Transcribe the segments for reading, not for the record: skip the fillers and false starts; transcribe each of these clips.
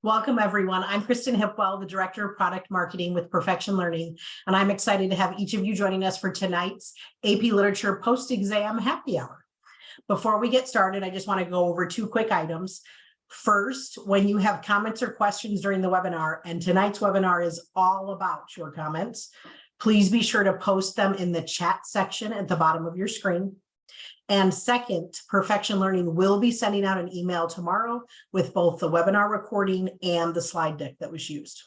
Welcome, everyone. I'm Kristen Hipwell, the Director of Product Marketing with Perfection Learning, and I'm excited to have each of you joining us for tonight's AP Literature Post-Exam Happy Hour. Before we get started, I just want to go over two quick items. First, when you have comments or questions during the webinar, and tonight's webinar is all about your comments, please be sure to post them in the chat section at the bottom of your screen. And second, Perfection Learning will be sending out an email tomorrow with both the webinar recording and the slide deck that was used.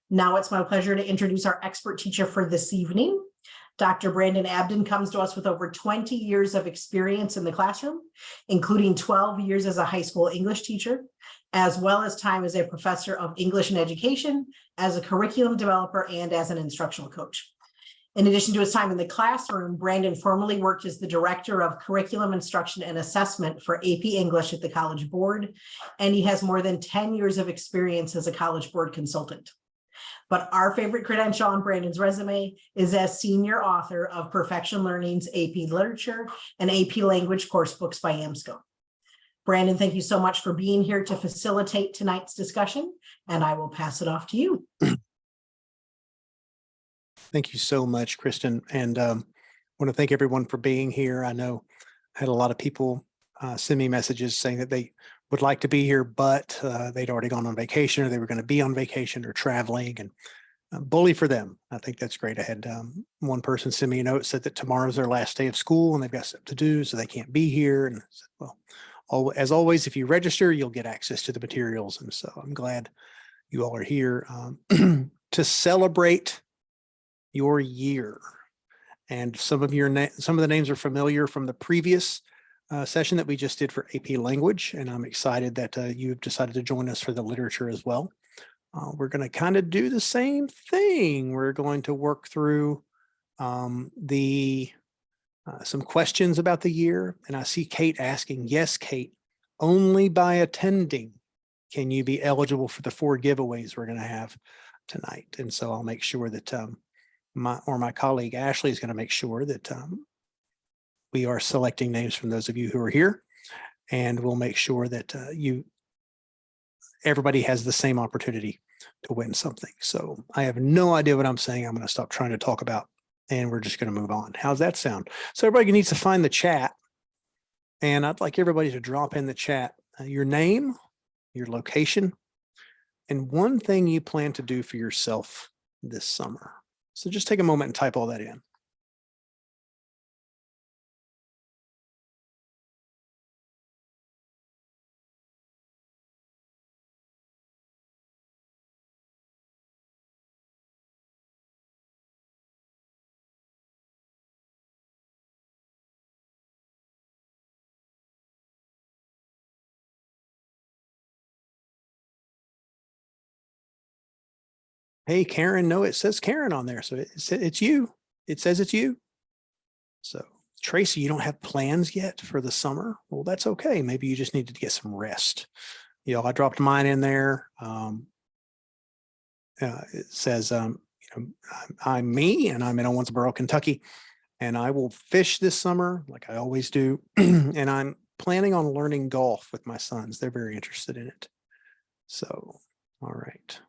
Now it's my pleasure to introduce our expert teacher for this evening. Dr. BrandonAbdon comes to us with over 20 years of experience in the classroom, including 12 years as a high school English teacher, as well as time as a professor of English and education, as a curriculum developer, and as an instructional coach. In addition to his time in the classroom, Brandon formerly worked as the Director of Curriculum Instruction and Assessment for AP English at the College Board, and he has more than 10 years of experience as a College Board consultant. But our favorite credential on Brandon's resume is as senior author of Perfection Learning's AP Literature and AP Language course books by AMSCO. Brandon, thank you so much for being here to facilitate tonight's discussion, and I will pass it off to you. Thank you so much, Kristen. And want to thank everyone for being here. I know I had a lot of people send me messages saying that they would like to be here, but they'd already gone on vacation, or they were going to be on vacation or traveling, and bully for them. I think that's great. I had one person send me a note, said that tomorrow's their last day of school and they've got stuff to do, so they can't be here. And I said, well, as always, if you register, you'll get access to the materials. And so I'm glad you all are here to celebrate your year. And some of the names are familiar from the previous session that we just did for AP Language, and I'm excited that you've decided to join us for the literature as well. We're going to kind of do the same thing. We're going to work through some questions about the year, and I see Kate asking, yes, Kate, only by attending can you be eligible for the 4 giveaways we're going to have tonight. And so I'll make sure that my colleague Ashley is going to make sure that we are selecting names from those of you who are here, and we'll make sure that everybody has the same opportunity to win something. So I have no idea what I'm saying. I'm going to stop trying to talk about, and we're just going to move on. How's that sound? So everybody needs to find the chat, and I'd like everybody to drop in the chat your name, your location, and one thing you plan to do for yourself this summer. So just take a moment and type all that in. Hey, Karen, no, it says Karen on there. So it's you. It says it's you. So Tracy, you don't have plans yet for the summer? Well, that's okay. Maybe you just need to get some rest. You know, I dropped mine in there. It says, I'm me, and I'm in Owensboro, Kentucky, and I will fish this summer like I always do. And I'm planning on learning golf with my sons. They're very interested in it. So, all right.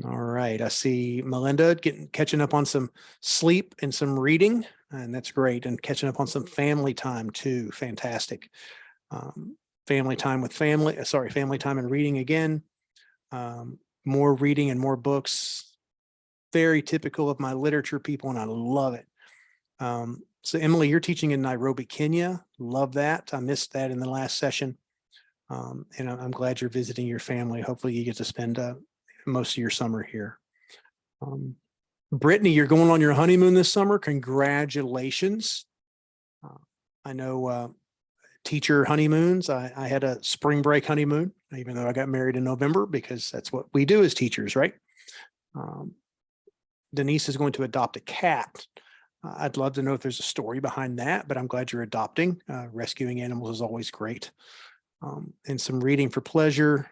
All right, I see Melinda catching up on some sleep and some reading, and that's great. And catching up on some family time too. Fantastic. Family time with family. Family time and reading again. More reading and more books. Very typical of my literature people, and I love it. So Emily, you're teaching in Nairobi, Kenya. Love that. I missed that in the last session. And I'm glad you're visiting your family. Hopefully you get to spend most of your summer here. Brittany, you're going on your honeymoon this summer. Congratulations. I know teacher honeymoons. I had a spring break honeymoon, even though I got married in November, because that's what we do as teachers, right? Denise is going to adopt a cat. I'd love to know if there's a story behind that, but I'm glad you're adopting. Rescuing animals is always great. And some reading for pleasure.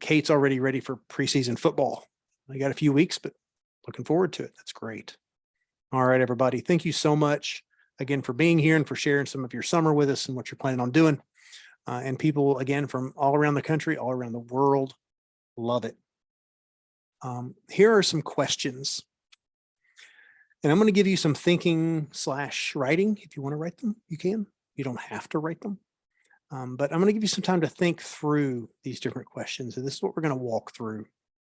Kate's already ready for preseason football. I got a few weeks, but looking forward to it. That's great. All right, everybody. Thank you so much again for being here and for sharing some of your summer with us and what you're planning on doing. and people, again, from all around the country, all around the world, love it. Here are some questions. And I'm going to give you some thinking / writing. If you want to write them, you can. You don't have to write them. But I'm going to give you some time to think through these different questions. And this is what we're going to walk through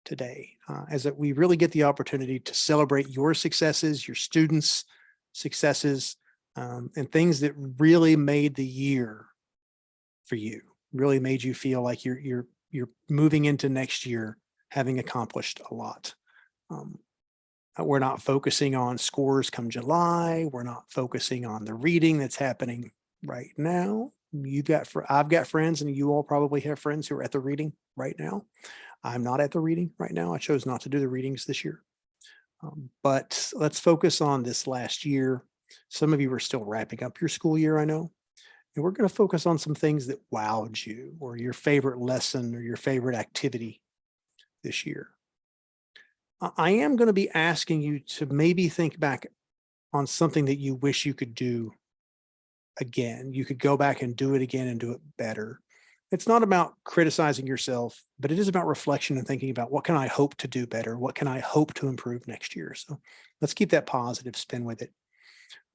today, as that we really get the opportunity to celebrate your successes, your students' successes, and things that really made the year for you, really made you feel like you're moving into next year having accomplished a lot. We're not focusing on scores come July. We're not focusing on the reading that's happening right now. I've got friends, and you all probably have friends who are at the reading right now. I'm not at the reading right now. I chose not to do the readings this year. But let's focus on this last year. Some of you are still wrapping up your school year, I know. And we're going to focus on some things that wowed you, or your favorite lesson, or your favorite activity this year. I am going to be asking you to maybe think back on something that you wish you could do again. You could go back and do it again and do it better. It's not about criticizing yourself, but it is about reflection and thinking about, what can I hope to do better? What can I hope to improve next year? So let's keep that positive spin with it.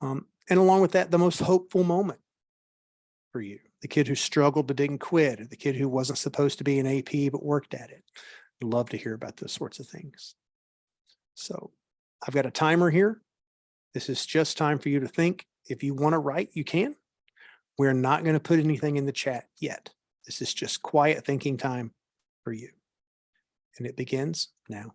And along with that, the most hopeful moment for you, the kid who struggled but didn't quit, or the kid who wasn't supposed to be an AP but worked at it. I'd love to hear about those sorts of things. So I've got a timer here. This is just time for you to think. If you want to write, you can. We're not going to put anything in the chat yet. This is just quiet thinking time for you. And it begins now.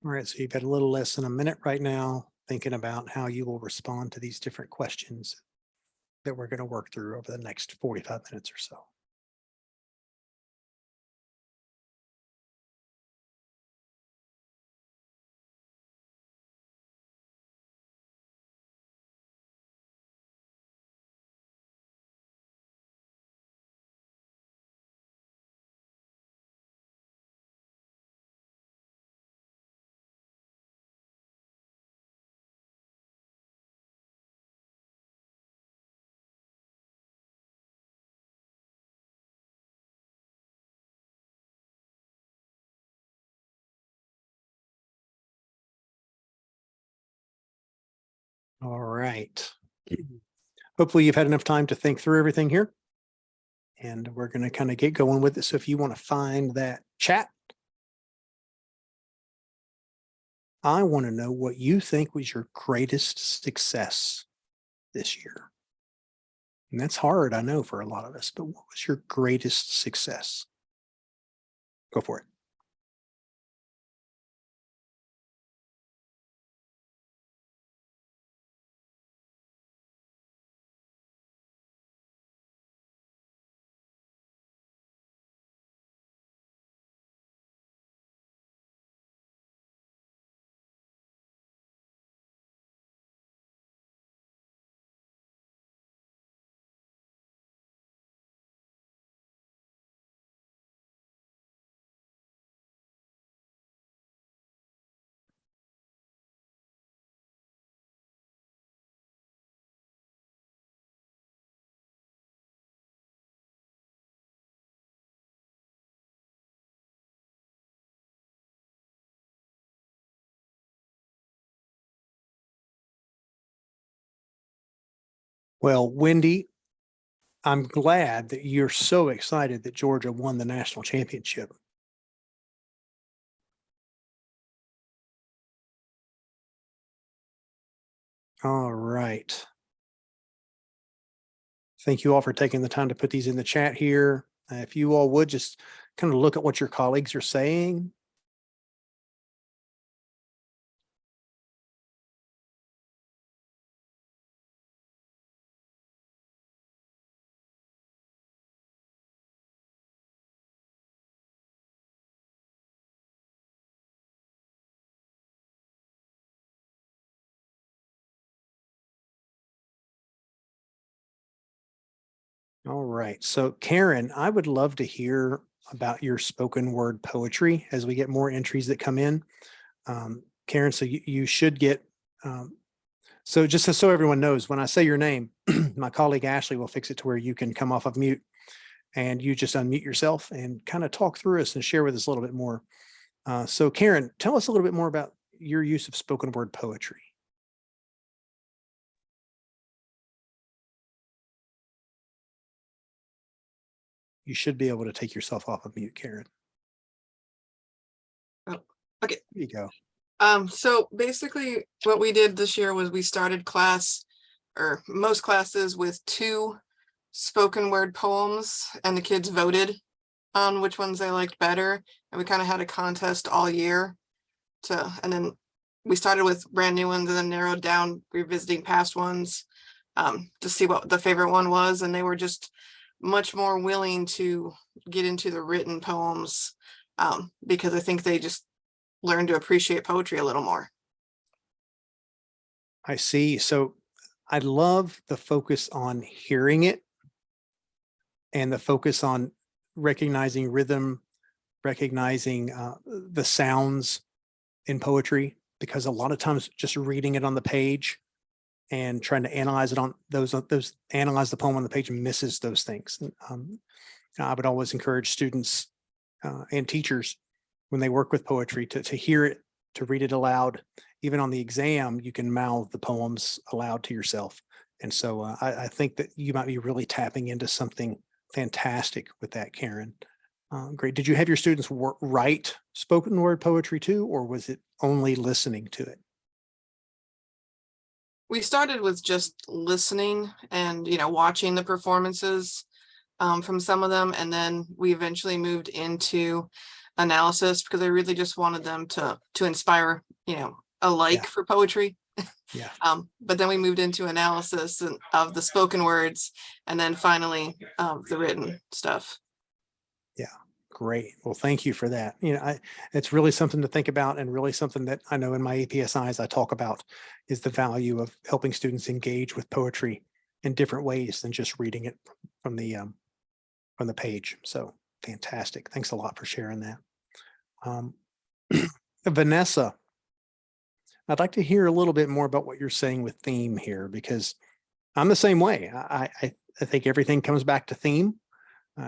All right, so you've got a little less than a minute right now thinking about how you will respond to these different questions that we're going to work through over the next 45 minutes or so. All right. hopefully you've had enough time to think through everything here. And we're going to kind of get going with it. So if you want to find that chat, I want to know what you think was your greatest success this year. And that's hard, I know, for a lot of us, but what was your greatest success? Go for it. Well, Wendy, I'm glad that you're so excited that Georgia won the national championship. All right. Thank you all for taking the time to put these in the chat here. If you all would just kind of look at what your colleagues are saying. All right. So Karen, I would love to hear about your spoken word poetry as we get more entries that come in. Karen, so you should get, so just so everyone knows, when I say your name, my colleague Ashley will fix it to where you can come off of mute and you just unmute yourself and kind of talk through us and share with us a little bit more. So Karen, tell us a little bit more about your use of spoken word poetry. You should be able to take yourself off of mute, Karen. Oh, okay. There you go. So basically what we did this year was we started class or most classes with 2 spoken word poems, and the kids voted on which ones they liked better. And we kind of had a contest all year and then we started with brand new ones and then narrowed down revisiting past ones to see what the favorite one was. And they were just much more willing to get into the written poems because I think they just learn to appreciate poetry a little more. I see. So I love the focus on hearing it and the focus on recognizing rhythm, recognizing the sounds in poetry, because a lot of times just reading it on the page and trying to analyze it on those analyze the poem on the page misses those things. I would always encourage students and teachers when they work with poetry to hear it, to read it aloud. Even on the exam, you can mouth the poems aloud to yourself. And so I think that you might be really tapping into something fantastic with that, Karen. Great. Did you have your students write spoken word poetry too, or was it only listening to it? We started with just listening and, watching the performances from some of them. And then we eventually moved into analysis because I really just wanted them to inspire, a like for poetry. Yeah. But then we moved into analysis of the spoken words and then finally the written stuff. Yeah. Great. Well, thank you for that. It's really something to think about, and really something that I know in my APSIs I talk about is the value of helping students engage with poetry in different ways than just reading it from the page. So fantastic. Thanks a lot for sharing that. Vanessa, I'd like to hear a little bit more about what you're saying with theme here, because I'm the same way. I think everything comes back to theme.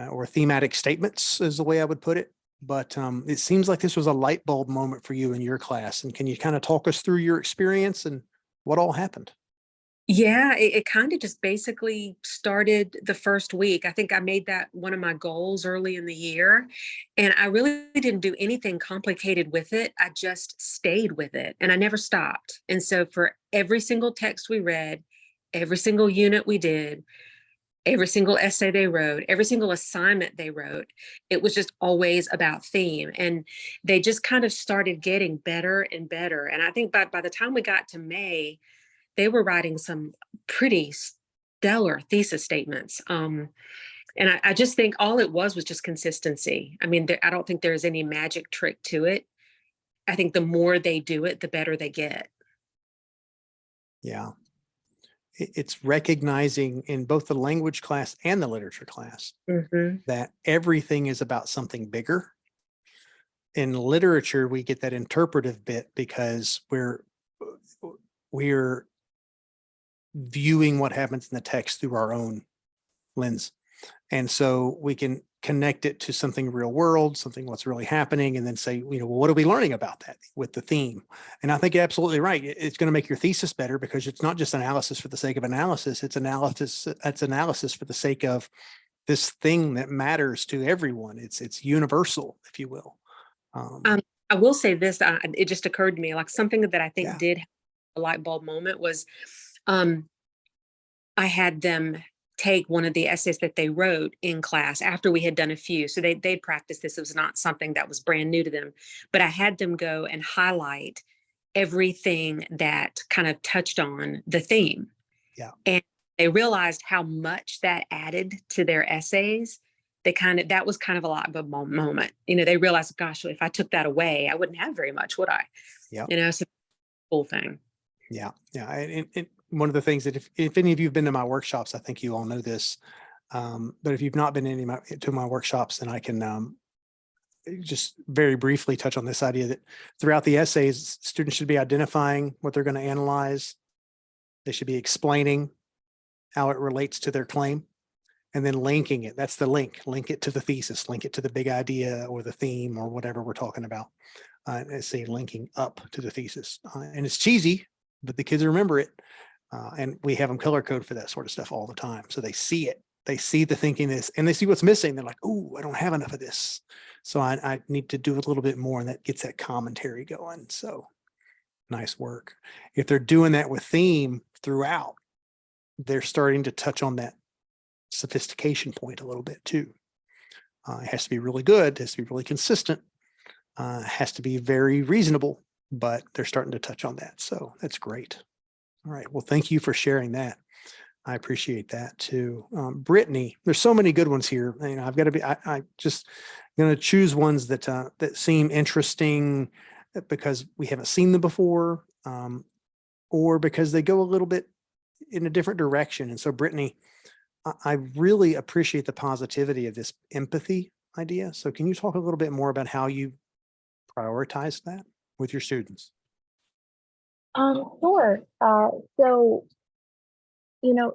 Or thematic statements is the way I would put it. But it seems like this was a light bulb moment for you in your class. And can you kind of talk us through your experience and what all happened? Yeah, it kind of just basically started the first week. I think I made that one of my goals early in the year, and I really didn't do anything complicated with it. I just stayed with it and I never stopped. And so for every single text we read, every single unit we did, every single essay they wrote, every single assignment they wrote, it was just always about theme. And they just kind of started getting better and better. And I think by the time we got to May, they were writing some pretty stellar thesis statements. And I just think all it was just consistency. I mean, I don't think there's any magic trick to it. I think the more they do it, the better they get. Yeah. It's recognizing in both the language class and the literature class Mm-hmm. that everything is about something bigger. In literature, we get that interpretive bit because we're viewing what happens in the text through our own lens. And so we can connect it to something real world, something what's really happening, and then say, well, what are we learning about that with the theme? And I think you're absolutely right. It's going to make your thesis better because it's not just analysis for the sake of analysis. It's analysis for the sake of this thing that matters to everyone. It's universal, if you will. I will say this, it just occurred to me, like something that I think Yeah. did have a light bulb moment was I had them take one of the essays that they wrote in class after we had done a few. So they'd practiced this. It was not something that was brand new to them, but I had them go and highlight everything that kind of touched on the theme. Yeah. And they realized how much that added to their essays. That was kind of a lot of a moment. They realized, gosh, if I took that away, I wouldn't have very much, would I? Yeah. So cool thing. Yeah. Yeah. And one of the things that if any of you have been to my workshops, I think you all know this. But if you've not been to my workshops, then I can just very briefly touch on this idea that throughout the essays, students should be identifying what they're going to analyze. They should be explaining how it relates to their claim and then linking it. That's the link it to the thesis, link it to the big idea or the theme or whatever we're talking about. And say linking up to the thesis. And it's cheesy, but the kids remember it. And we have them color code for that sort of stuff all the time. So they see it, they see the thinking this, and they see what's missing. They're like, oh, I don't have enough of this. So I need to do a little bit more, and that gets that commentary going. So nice work. If they're doing that with theme throughout, they're starting to touch on that sophistication point a little bit too. It has to be really good. It has to be really consistent. It has to be very reasonable, but they're starting to touch on that. So that's great. All right. Well, thank you for sharing that. I appreciate that too. Brittany, there's so many good ones here. I've got to be, I just going to choose ones that seem interesting because we haven't seen them before, or because they go a little bit in a different direction. And so Brittany, I really appreciate the positivity of this empathy idea. So can you talk a little bit more about how you prioritize that with your students? Sure. So,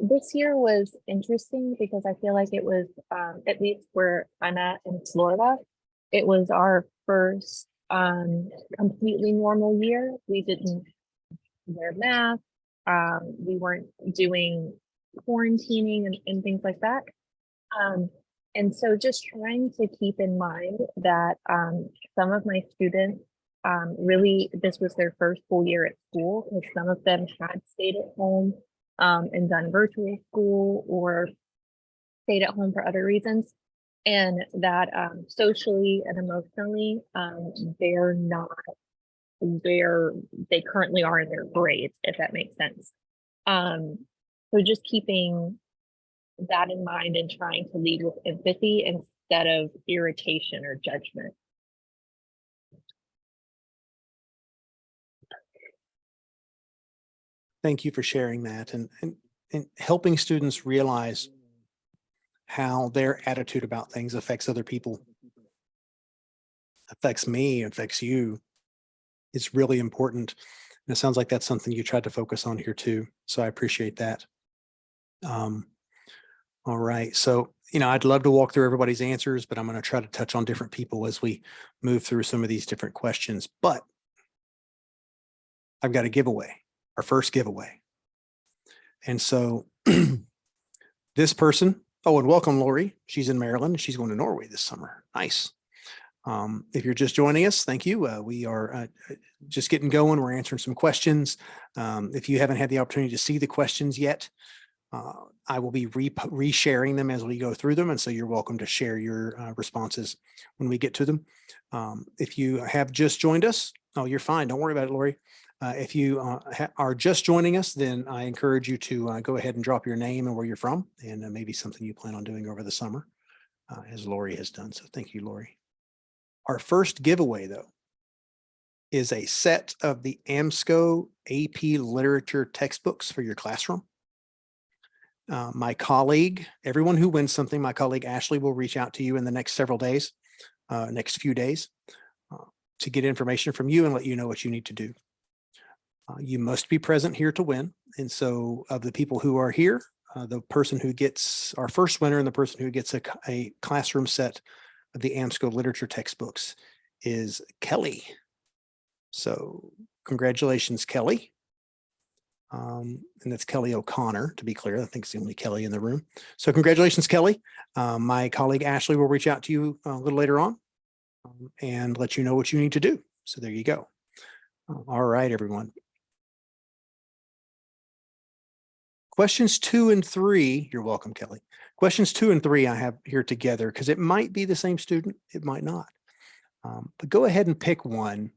this year was interesting because I feel like it was, at least where I'm at in Florida, it was our first completely normal year. We didn't wear masks. We weren't doing quarantining and things like that. And so just trying to keep in mind that some of my students really, this was their first full year at school, because some of them had stayed at home and done virtual school or stayed at home for other reasons. And that socially and emotionally, they're not where they currently are in their grades, if that makes sense. So just keeping that in mind and trying to lead with empathy instead of irritation or judgment. Thank you for sharing that and helping students realize how their attitude about things affects other people, affects me, affects you. It's really important. And it sounds like that's something you tried to focus on here too. So I appreciate that. All right. So, I'd love to walk through everybody's answers, but I'm going to try to touch on different people as we move through some of these different questions. But I've got a giveaway, our first giveaway. And so this person, oh, and welcome, Lori. She's in Maryland. She's going to Norway this summer. Nice. If you're just joining us, thank you. We are just getting going. We're answering some questions. If you haven't had the opportunity to see the questions yet, I will be re-sharing them as we go through them. And so you're welcome to share your responses when we get to them. If you have just joined us, oh, you're fine. Don't worry about it, Lori. If you are just joining us, then I encourage you to go ahead and drop your name and where you're from, and maybe something you plan on doing over the summer, as Lori has done. So thank you, Lori. Our first giveaway, though, is a set of the AMSCO AP Literature textbooks for your classroom. My colleague, everyone who wins something, my colleague Ashley will reach out to you in the next several days, next few days, to get information from you and let you know what you need to do. You must be present here to win. And so of the people who are here, the person who gets our first winner and the person who gets a classroom set of the AMSCO literature textbooks is Kelly. So congratulations, Kelly. And that's Kelly O'Connor, to be clear. I think it's the only Kelly in the room. So congratulations, Kelly. My colleague Ashley will reach out to you a little later on and let you know what you need to do. So there you go. All right, everyone. Questions 2 and 3, you're welcome, Kelly. Questions 2 and 3 I have here together because it might be the same student, it might not. But go ahead and pick one.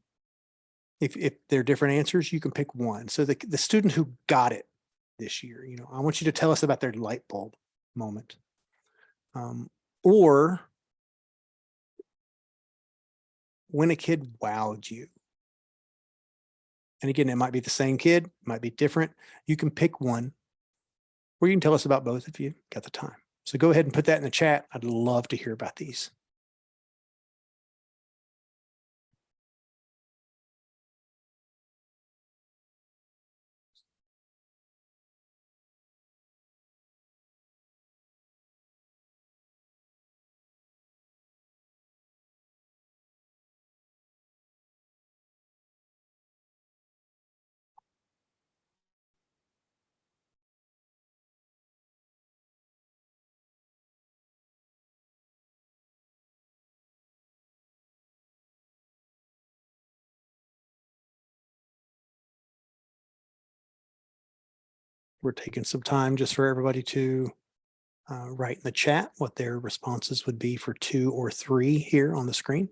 If they're different answers, you can pick one. So the student who got it this year, I want you to tell us about their light bulb moment. Or when a kid wowed you. And again, it might be the same kid, might be different. You can pick one. Or you can tell us about both if you got the time. So go ahead and put that in the chat. I'd love to hear about these. We're taking some time just for everybody to write in the chat what their responses would be for 2 or 3 here on the screen.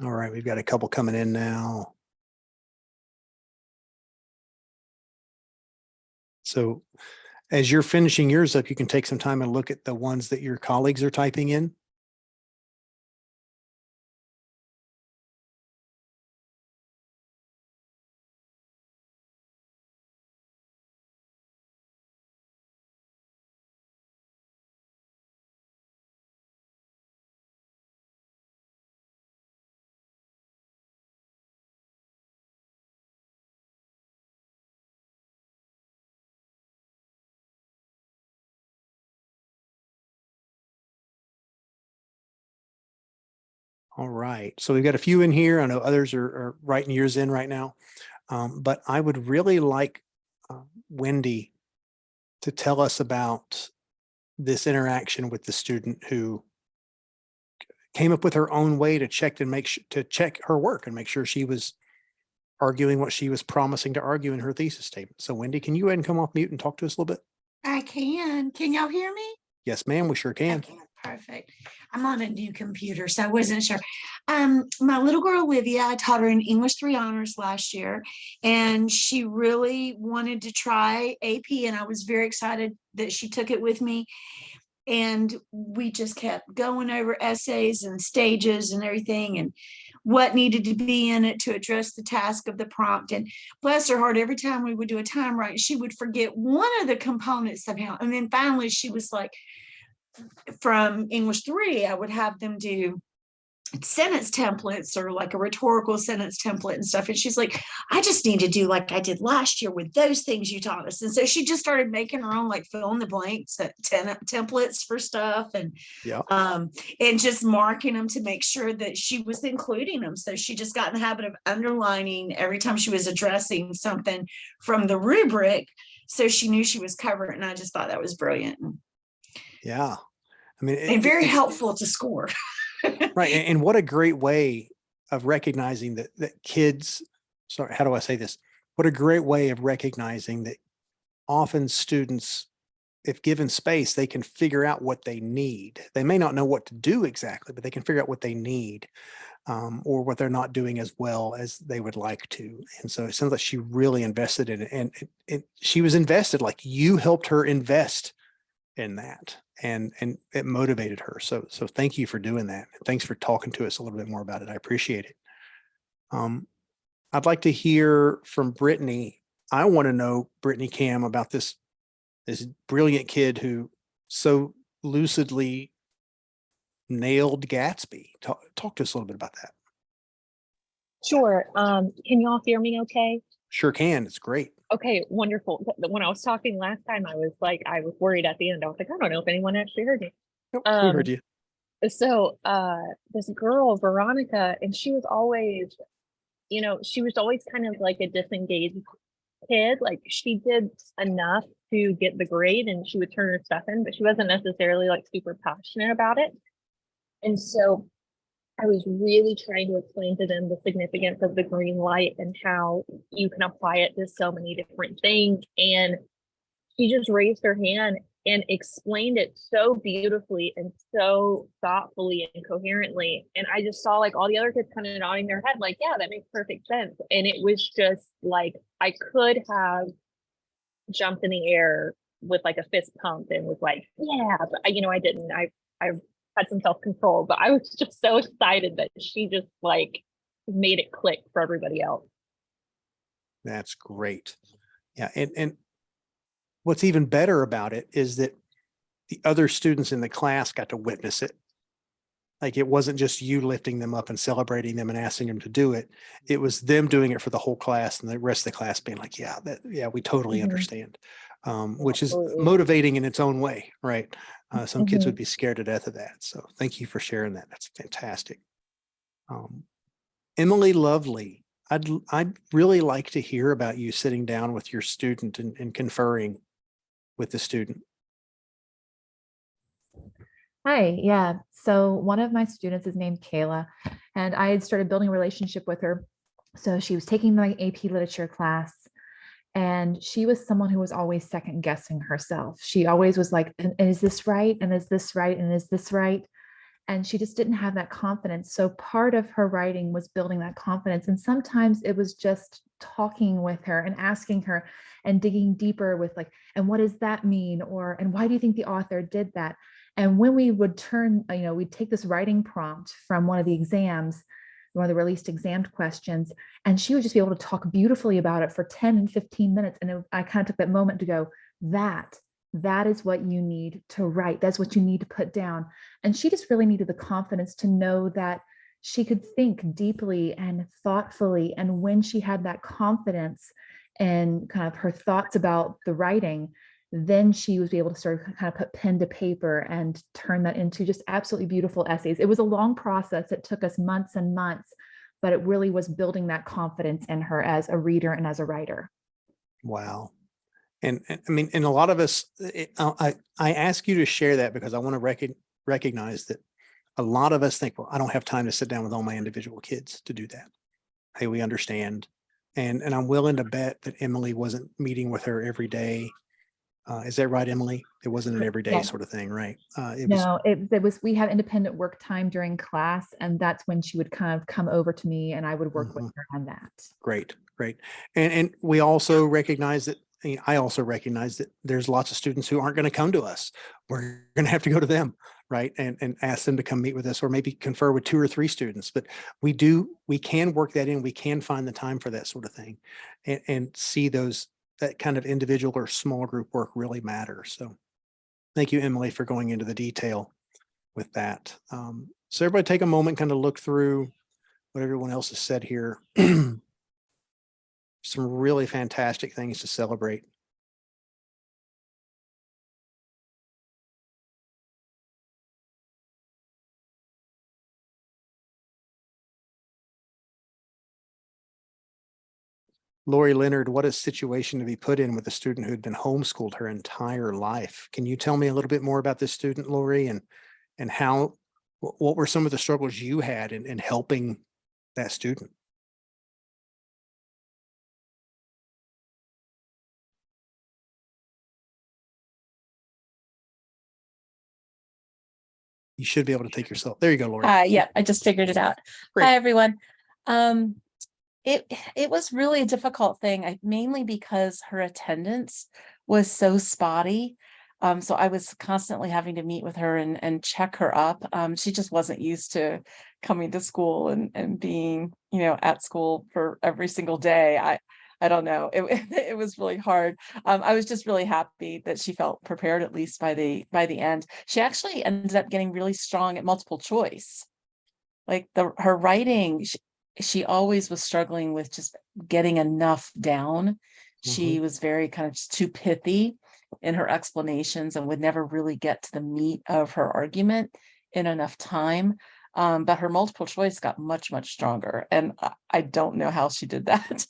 All right, we've got a couple coming in now. So as you're finishing yours up, you can take some time and look at the ones that your colleagues are typing in. All right, so we've got a few in here. I know others are writing yours in right now, but I would really like Wendy to tell us about this interaction with the student who came up with her own way to check her work and make sure she was arguing what she was promising to argue in her thesis statement. So Wendy, can you go ahead and come off mute and talk to us a little bit? I can. Can y'all hear me? Yes, ma'am, we sure can. Okay, perfect. I'm on a new computer, so I wasn't sure. My little girl, Olivia, I taught her in English 3 honors last year, and she really wanted to try AP, and I was very excited that she took it with me. And we just kept going over essays and stages and everything and what needed to be in it to address the task of the prompt. And bless her heart, every time we would do a time write, she would forget one of the components somehow. And then finally she was like, from English 3, I would have them do sentence templates or like a rhetorical sentence template and stuff. And she's like, I just need to do like I did last year with those things you taught us. And so she just started making her own like fill in the blanks templates for stuff Yeah. and just marking them to make sure that she was including them. So she just got in the habit of underlining every time she was addressing something from the rubric. So she knew she was covered. And I just thought that was brilliant Yeah. I mean, and very helpful to score. right. And what a great way of recognizing that kids, sorry, how do I say this? What a great way of recognizing that often students, if given space, they can figure out what they need. They may not know what to do exactly, but they can figure out what they need, or what they're not doing as well as they would like to. And so it sounds like she really invested in it, and she was invested, like you helped her invest in that, and it motivated her. So thank you for doing that. Thanks for talking to us a little bit more about it. I appreciate it. I'd like to hear from Brittany. I want to know, Brittany Cam, about this brilliant kid who so lucidly nailed Gatsby. Talk to us a little bit about that. Sure. Can y'all hear me okay? Sure can. It's great. Okay, wonderful. When I was talking last time, I was worried at the end. I was like, I don't know if anyone actually heard me. Nope, we heard you. So this girl, Veronica, and she was always, she was always kind of like a disengaged kid. Like she did enough to get the grade and she would turn her stuff in, but she wasn't necessarily like super passionate about it. And so I was really trying to explain to them the significance of the green light and how you can apply it to so many different things. And she just raised her hand and explained it so beautifully and so thoughtfully and coherently. And I just saw like all the other kids kind of nodding their head, like, yeah, that makes perfect sense. And it was just like, I could have jumped in the air with like a fist pump and was like, yeah, but I didn't. I had some self-control, but I was just so excited that she just like made it click for everybody else. That's great. Yeah. And what's even better about it is that the other students in the class got to witness it. Like it wasn't just you lifting them up and celebrating them and asking them to do it. It was them doing it for the whole class, and the rest of the class being like, yeah, we totally understand, which is motivating in its own way, right? Some kids would be scared to death of that. So thank you for sharing that. That's fantastic. Emily Lovely, I'd really like to hear about you sitting down with your student and conferring with the student. Hi, yeah. So one of my students is named Kayla, and I had started building a relationship with her. So she was taking my AP literature class, and she was someone who was always second guessing herself. She always was like, and is this right? And is this right? And is this right? And she just didn't have that confidence. So part of her writing was building that confidence. And sometimes it was just talking with her and asking her and digging deeper with like, and what does that mean? Or, and why do you think the author did that? And when we would turn, we'd take this writing prompt from one of the exams, one of the released exam questions, and she would just be able to talk beautifully about it for 10 and 15 minutes. And I kind of took that moment to go, that is what you need to write. That's what you need to put down. And she just really needed the confidence to know that she could think deeply and thoughtfully. And when she had that confidence and kind of her thoughts about the writing, then she was able to start kind of put pen to paper and turn that into just absolutely beautiful essays. It was a long process. It took us months and months, but it really was building that confidence in her as a reader and as a writer. Wow. And I mean, and a lot of us, I ask you to share that because I want to recognize that a lot of us think, well, I don't have time to sit down with all my individual kids to do that. Hey, we understand. And I'm willing to bet that Emily wasn't meeting with her every day. Is that right, Emily? It wasn't an everyday sort of thing, right? It was, we had independent work time during class, and that's when she would kind of come over to me and I would work with her on that. Great. And we also recognize that, I also recognize that there's lots of students who aren't going to come to us. We're going to have to go to them, right? And ask them to come meet with us, or maybe confer with 2 or 3 students. But we can work that in. We can find the time for that sort of thing and see that kind of individual or small group work really matters. So thank you, Emily, for going into the detail with that. So everybody take a moment, kind of look through what everyone else has said here. Some really fantastic things to celebrate. Lori Leonard, what a situation to be put in with a student who had been homeschooled her entire life. Can you tell me a little bit more about this student, Lori, and how, what were some of the struggles you had in helping that student? You should be able to take yourself. There you go, Lori. Yeah, I just figured it out. Great. Hi, everyone. It was really a difficult thing, mainly because her attendance was so spotty. So I was constantly having to meet with her and check her up. She just wasn't used to coming to school and being, at school for every single day. I don't know. It was really hard. I was just really happy that she felt prepared, at least by the end. She actually ended up getting really strong at multiple choice. Like her writing, she always was struggling with just getting enough down. She was very kind of just too pithy in her explanations and would never really get to the meat of her argument in enough time. But her multiple choice got much, much stronger. And I don't know how she did that.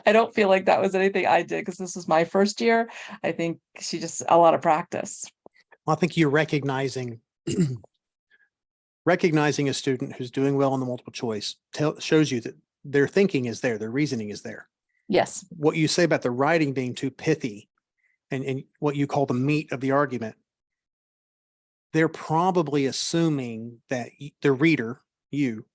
I don't feel like that was anything I did because this was my first year. I think she just a lot of practice. Well, I think you're recognizing a student who's doing well on the multiple choice shows you that their thinking is there, their reasoning is there. Yes. What you say about the writing being too pithy and what you call the meat of the argument, they're probably assuming that the reader, you,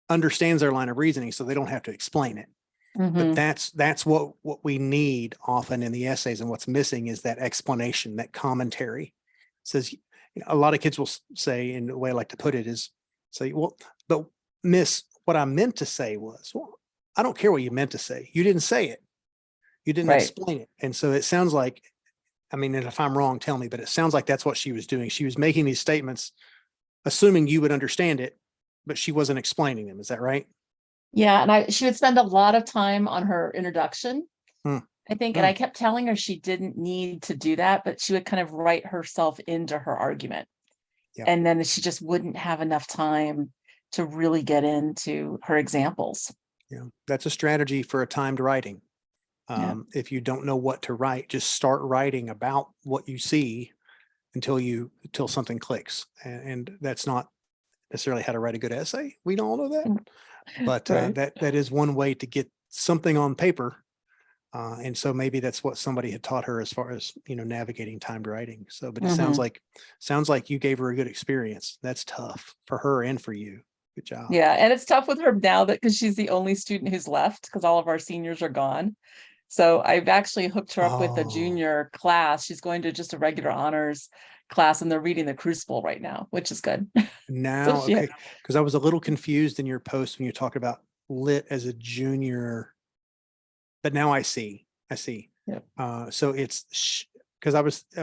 understands their line of reasoning so they don't have to explain it. But that's what we need often in the essays, and what's missing is that explanation, that commentary. It says, a lot of kids will say, in the way I like to put it is say, well, but miss, what I meant to say was, well, I don't care what you meant to say. You didn't say it. You didn't explain it. And so it sounds like, I mean, and if I'm wrong, tell me, but it sounds like that's what she was doing. She was making these statements, assuming you would understand it, but she wasn't explaining them. Is that right? Yeah. And she would spend a lot of time on her introduction, I think. And I kept telling her she didn't need to do that, but she would kind of write herself into her argument. Yeah. And then she just wouldn't have enough time to really get into her examples. Yeah, that's a strategy for a timed writing. If you don't know what to write, just start writing about what you see until something clicks. And that's not necessarily how to write a good essay. We all know that, but that is one way to get something on paper. And so maybe that's what somebody had taught her as far as, navigating timed writing. So, but it sounds like you gave her a good experience. That's tough for her and for you. Good job. Yeah. And it's tough with her now because she's the only student who's left because all of our seniors are gone. So I've actually hooked her up with a junior class. She's going to just a regular honors class and they're reading The Crucible right now, which is good. Now, okay. Because I was a little confused in your post when you talk about lit as a junior, but now I see. Yep. So it's because I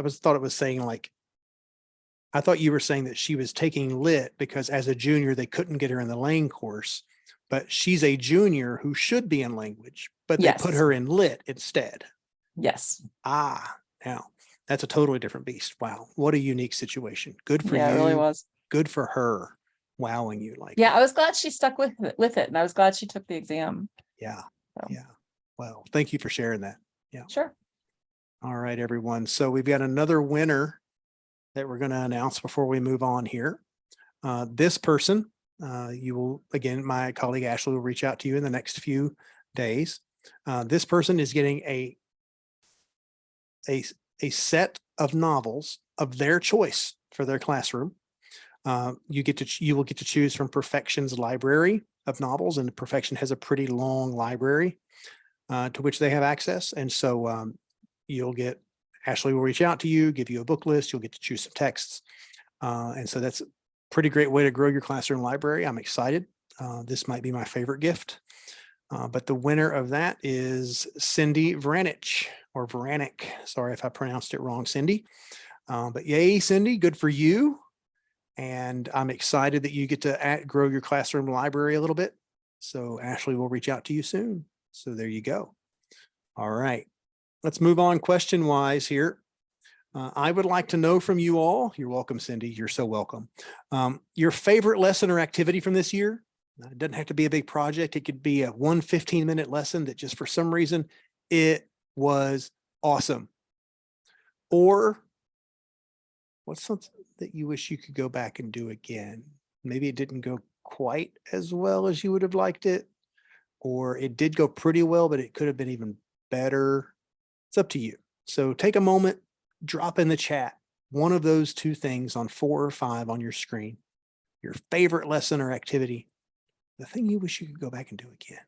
thought it was saying like, I thought you were saying that she was taking lit because as a junior, they couldn't get her in the Lane course, but she's a junior who should be in language, but they put her in lit instead. Yes. Now that's a totally different beast. Wow. What a unique situation. Good for you. Yeah, it really was. Good for her. Wowing you like that. that. I was glad she stuck with it. And I was glad she took the exam. Yeah. So. Yeah. Well, thank you for sharing that. Yeah. Sure. All right, everyone. So we've got another winner that we're going to announce before we move on here. This person, you will, again, my colleague Ashley will reach out to you in the next few days. This person is getting a set of novels of their choice for their classroom. You will get to choose from Perfection's library of novels, and Perfection has a pretty long library to which they have access. And so Ashley will reach out to you, give you a book list. You'll get to choose some texts. And so that's a pretty great way to grow your classroom library. I'm excited. This might be my favorite gift. But the winner of that is Cindy Vranich or Vranic. Sorry if I pronounced it wrong, Cindy. But yay, Cindy, good for you. And I'm excited that you get to grow your classroom library a little bit. So Ashley will reach out to you soon. So there you go. All right, let's move on question wise here. I would like to know from you all, you're welcome, Cindy, you're so welcome. Your favorite lesson or activity from this year. It doesn't have to be a big project. It could be a 15-minute lesson that just for some reason, it was awesome. Or what's something that you wish you could go back and do again? Maybe it didn't go quite as well as you would have liked it, or it did go pretty well, but it could have been even better. It's up to you. So take a moment, drop in the chat one of those two things on 4 or 5 on your screen, your favorite lesson or activity, the thing you wish you could go back and do again.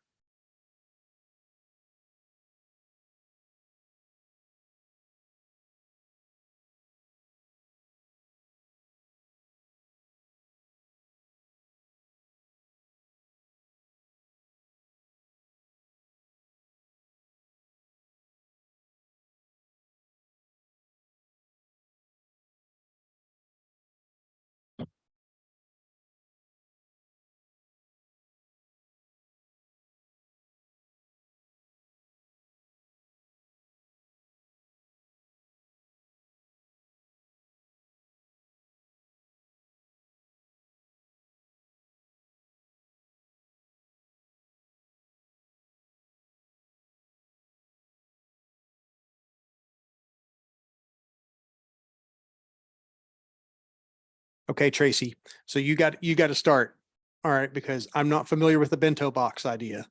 Okay, Tracy. So you got to start. All right, because I'm not familiar with the bento box idea.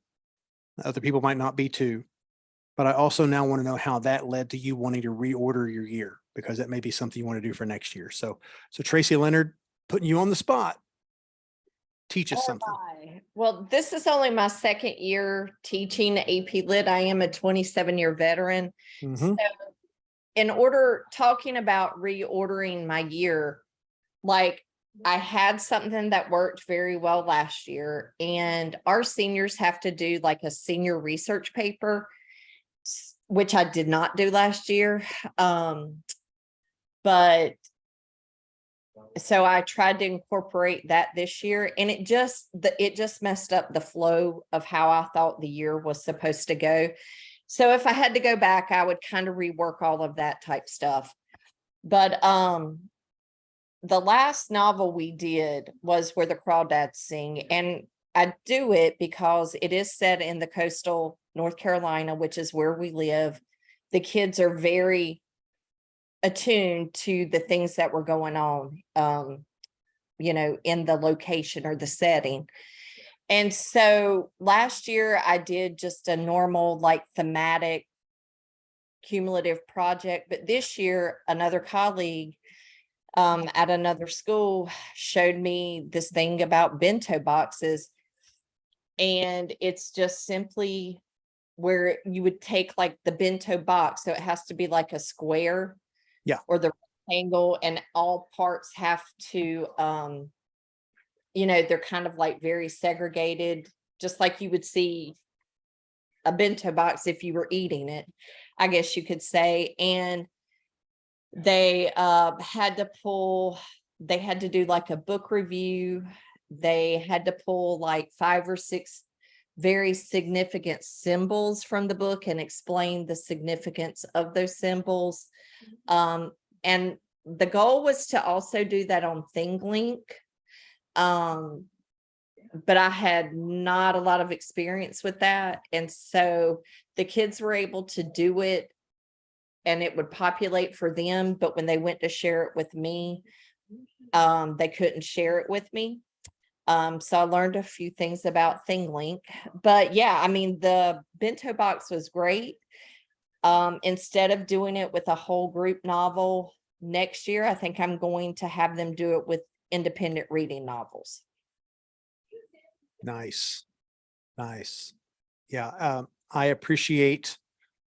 Other people might not be too. But I also now want to know how that led to you wanting to reorder your year, because that may be something you want to do for next year. So Tracy Leonard, putting you on the spot. Teach us something. Well, this is only my second year teaching AP Lit. I am a 27-year veteran. Mhm. So talking about reordering my year, like I had something that worked very well last year, and our seniors have to do like a senior research paper, which I did not do last year. But so I tried to incorporate that this year, and it just messed up the flow of how I thought the year was supposed to go. So if I had to go back, I would kind of rework all of that type stuff. But the last novel we did was Where the Crawdads Sing, and I do it because it is set in the coastal North Carolina, which is where we live. The kids are very attuned to the things that were going on, in the location or the setting. And so last year I did just a normal, like thematic cumulative project, but this year another colleague at another school showed me this thing about bento boxes, and it's just simply where you would take like the bento box, so it has to be like a square, or the rectangle, and all parts have to they're kind of like very segregated, just like you would see a bento box if you were eating it, I guess you could say. And they had to do like a book review. They had to pull like 5 or 6 very significant symbols from the book and explain the significance of those symbols. And the goal was to also do that on ThingLink. But I had not a lot of experience with that. And so the kids were able to do it and it would populate for them. But when they went to share it with me, they couldn't share it with me. So I learned a few things about ThingLink. But yeah, I mean, the bento box was great. Instead of doing it with a whole group novel next year, I think I'm going to have them do it with independent reading novels. Nice. Yeah, I appreciate,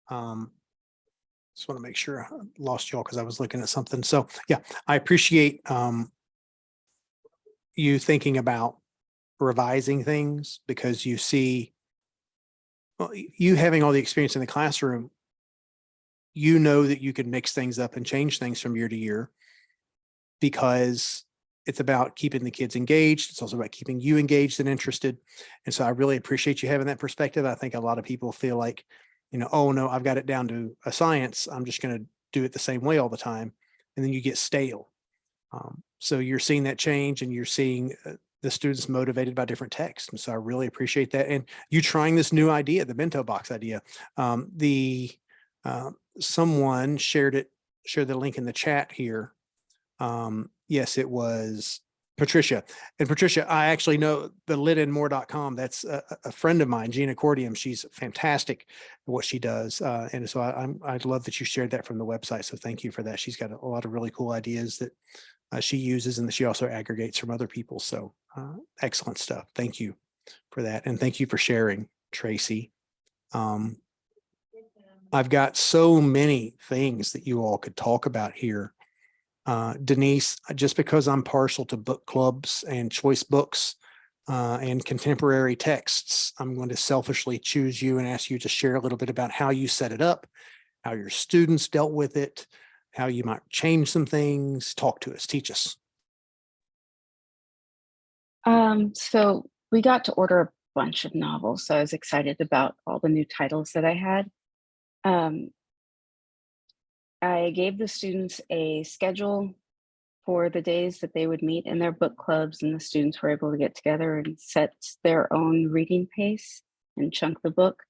just want to make sure I lost y'all because I was looking at something. So yeah, I appreciate you thinking about revising things, because you see, well, you having all the experience in the classroom, you know that you can mix things up and change things from year to year, because it's about keeping the kids engaged. It's also about keeping you engaged and interested. And so I really appreciate you having that perspective. I think a lot of people feel like, oh no, I've got it down to a science. I'm just going to do it the same way all the time. And then you get stale. So you're seeing that change, and you're seeing the students motivated by different texts. And so I really appreciate that. And you trying this new idea, the bento box idea. Someone shared the link in the chat here. Yes, it was Patricia. And Patricia, I actually know the lidenmore.com. That's a friend of mine, Gina Cordium. She's fantastic at what she does. And so I'd love that you shared that from the website. So thank you for that. She's got a lot of really cool ideas that she uses, and she also aggregates from other people. So excellent stuff. Thank you for that. And thank you for sharing, Tracy. I've got so many things that you all could talk about here. Denise, just because I'm partial to book clubs and choice books and contemporary texts, I'm going to selfishly choose you and ask you to share a little bit about how you set it up, how your students dealt with it, how you might change some things. Talk to us, teach us. So we got to order a bunch of novels, so I was excited about all the new titles that I had. I gave the students a schedule for the days that they would meet in their book clubs, and the students were able to get together and set their own reading pace and chunk the book.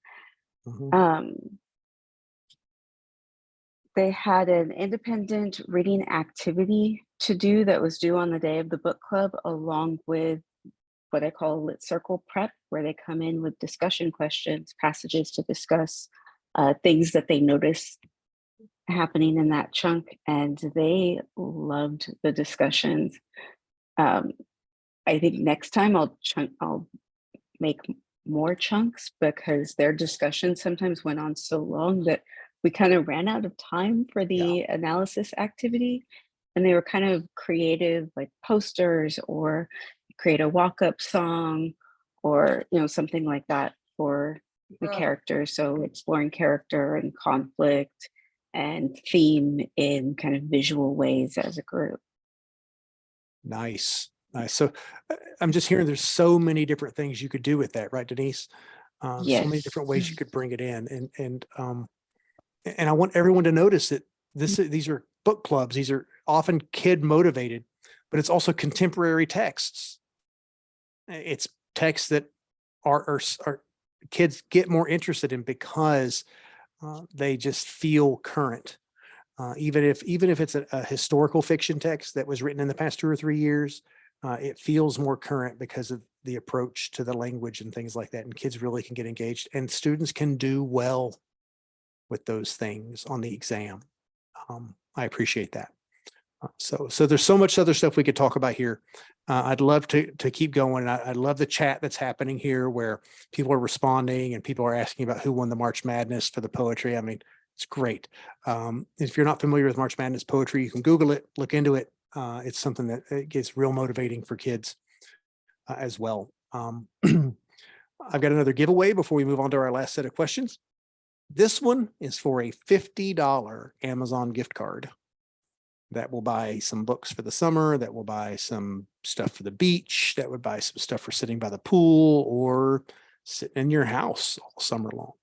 They had an independent reading activity to do that was due on the day of the book club, along with what I call lit circle prep, where they come in with discussion questions, passages to discuss, things that they notice happening in that chunk, and they loved the discussions. I think next time I'll make more chunks, because their discussions sometimes went on so long that we kind of ran out of time for the analysis activity. And they were kind of creative, like posters, or create a walk-up song, or something like that for the characters. So exploring character and conflict and theme in kind of visual ways as a group. Nice. So I'm just hearing there's so many different things you could do with that, right, Denise? Yes. So many different ways you could bring it in. And I want everyone to notice that these are book clubs. These are often kid motivated, but it's also contemporary texts. It's texts that are kids get more interested in because they just feel current. Even if it's a historical fiction text that was written in the past 2 or 3 years, it feels more current because of the approach to the language and things like that. And kids really can get engaged, and students can do well with those things on the exam. I appreciate that. So there's so much other stuff we could talk about here. I'd love to keep going. I love the chat that's happening here, where people are responding and people are asking about who won the March Madness for the poetry. I mean, it's great. If you're not familiar with March Madness poetry, you can Google it, look into it. It's something that it gets real motivating for kids as well. I've got another giveaway before we move on to our last set of questions. This one is for a $50 Amazon gift card that will buy some books for the summer, that will buy some stuff for the beach, that would buy some stuff for sitting by the pool or sitting in your house all summer long.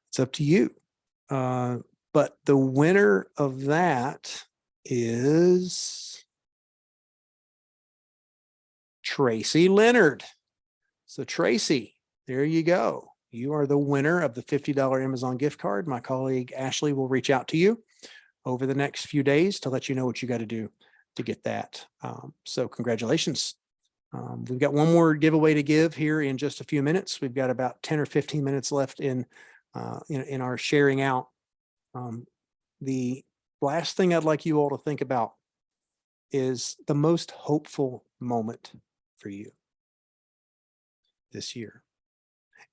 It's up to you. But the winner of that is Tracy Leonard. So Tracy, there you go. You are the winner of the $50 Amazon gift card. My colleague Ashley will reach out to you over the next few days to let you know what you got to do to get that. So congratulations. We've got one more giveaway to give here in just a few minutes. We've got about 10 or 15 minutes left in our sharing out. The last thing I'd like you all to think about is the most hopeful moment for you this year.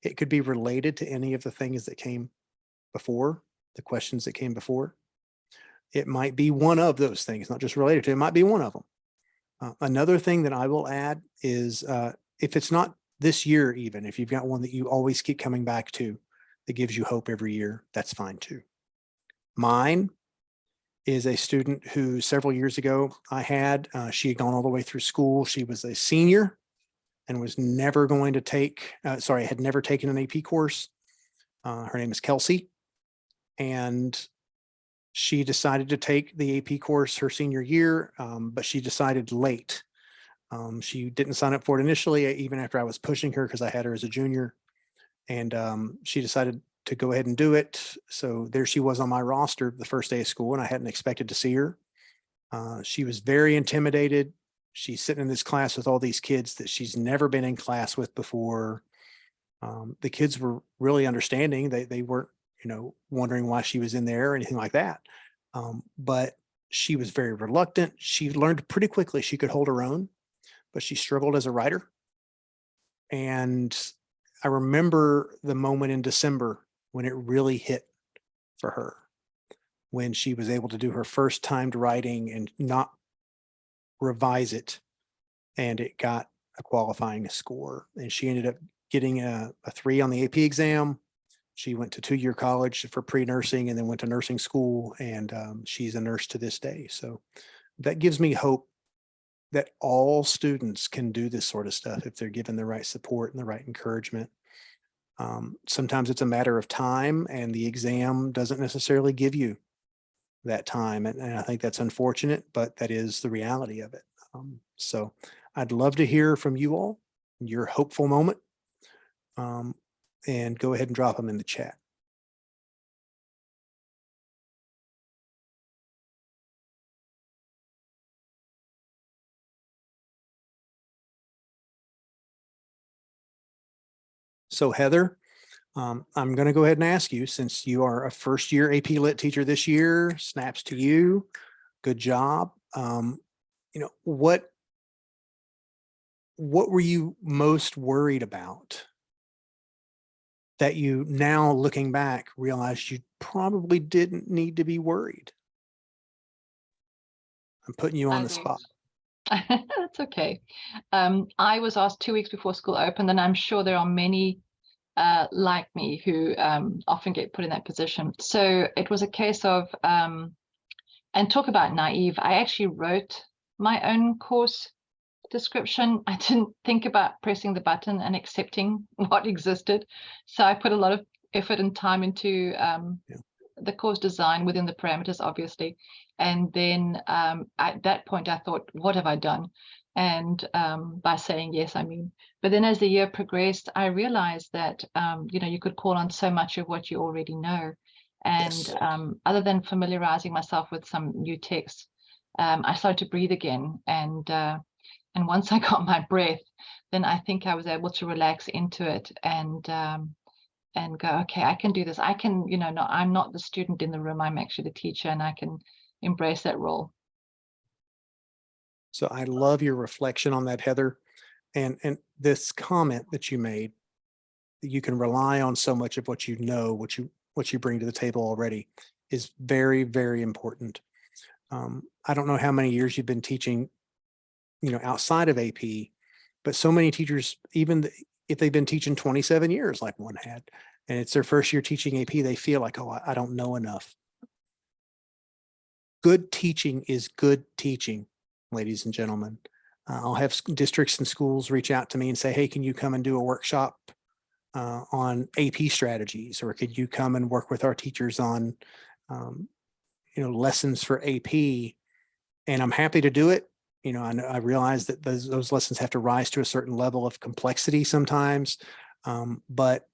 It could be related to any of the things that came before, the questions that came before. It might be one of those things, not just related to it, might be one of them. Another thing that I will add is if it's not this year, even if you've got one that you always keep coming back to that gives you hope every year, that's fine too. Mine is a student who several years ago I had. She had gone all the way through school. She was a senior and was never going to take, had never taken an AP course. Her name is Kelsey. And she decided to take the AP course her senior year, but she decided late. She didn't sign up for it initially, even after I was pushing her because I had her as a junior. And she decided to go ahead and do it. So there she was on my roster the first day of school, and I hadn't expected to see her. She was very intimidated. She's sitting in this class with all these kids that she's never been in class with before. The kids were really understanding. They weren't, wondering why she was in there or anything like that. But she was very reluctant. She learned pretty quickly she could hold her own, but she struggled as a writer. And I remember the moment in December when it really hit for her, when she was able to do her first timed writing and not revise it, and it got a qualifying score. And she ended up getting a 3 on the AP exam. She went to 2-year college for pre-nursing and then went to nursing school, and she's a nurse to this day. So that gives me hope that all students can do this sort of stuff if they're given the right support and the right encouragement. Sometimes it's a matter of time, and the exam doesn't necessarily give you that time. And I think that's unfortunate, but that is the reality of it. So I'd love to hear from you all, your hopeful moment, and go ahead and drop them in the chat. So Heather, I'm going to go ahead and ask you, since you are a first-year AP Lit teacher this year, snaps to you. Good job. What were you most worried about that you now, looking back, realized you probably didn't need to be worried? I'm putting you on the spot. That's okay. I was asked 2 weeks before school opened, and I'm sure there are many like me who often get put in that position. So it was a case of, and talk about naive, I actually wrote my own course description. I didn't think about pressing the button and accepting what existed. So I put a lot of effort and time into the course design within the parameters, obviously. And then at that point, I thought, what have I done? And by saying yes, I mean, but then as the year progressed, I realized that, you could call on so much of what you already know. And Yes. Other than familiarizing myself with some new text, I started to breathe again. And once I got my breath, then I think I was able to relax into it and go, okay, I can do this. I can, no, I'm not the student in the room. I'm actually the teacher, and I can embrace that role. So I love your reflection on that, Heather. And this comment that you made, that you can rely on so much of what you know, what you bring to the table already, is very, very important. I don't know how many years you've been teaching, outside of AP, but so many teachers, even if they've been teaching 27 years, like one had, and it's their first year teaching AP, they feel like, oh, I don't know enough. Good teaching is good teaching, ladies and gentlemen. I'll have districts and schools reach out to me and say, hey, can you come and do a workshop on AP strategies? Or could you come and work with our teachers on, lessons for AP? And I'm happy to do it. I realize that those lessons have to rise to a certain level of complexity sometimes. But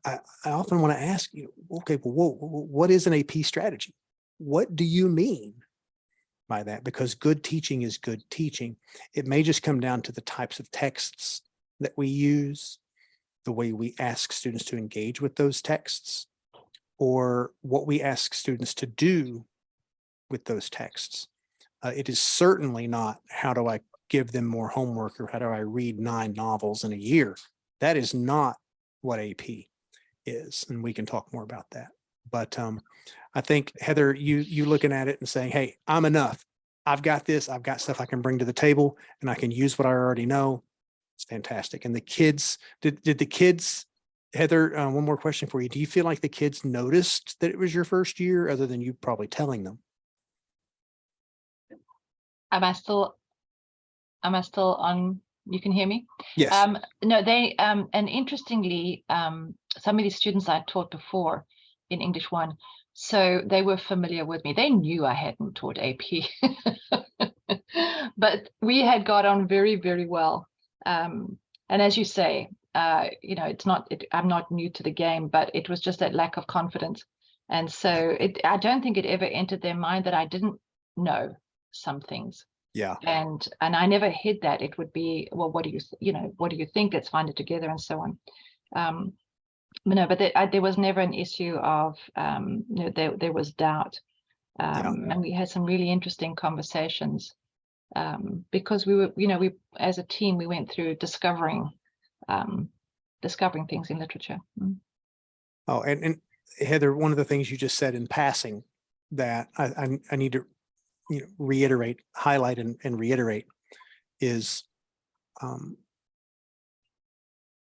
I often want to ask you, okay, well, what is an AP strategy? What do you mean by that? Because good teaching is good teaching. It may just come down to the types of texts that we use, the way we ask students to engage with those texts, or what we ask students to do with those texts. It is certainly not, how do I give them more homework, or how do I read 9 novels in a year? That is not what AP is. And we can talk more about that. But I think, Heather, you looking at it and saying, hey, I'm enough. I've got this. I've got stuff I can bring to the table, and I can use what I already know. It's fantastic. And the kids, did the kids, Heather, one more question for you. Do you feel like the kids noticed that it was your first year, other than you probably telling them? Am I still on? You can hear me? Yes. No, they and interestingly, some of these students I taught before in English 1, so they were familiar with me. They knew I hadn't taught AP, but we had got on very, very well. And as you say, I'm not new to the game, but it was just that lack of confidence. And so I don't think it ever entered their mind that I didn't know some things. Yeah. And I never hid that. It would be, well, what do you think? Let's find it together, and so on. But there was never an issue of there was doubt. And we had some really interesting conversations because we were, we as a team, we went through discovering things in literature. Oh, and Heather, one of the things you just said in passing that I need to reiterate, highlight, and reiterate is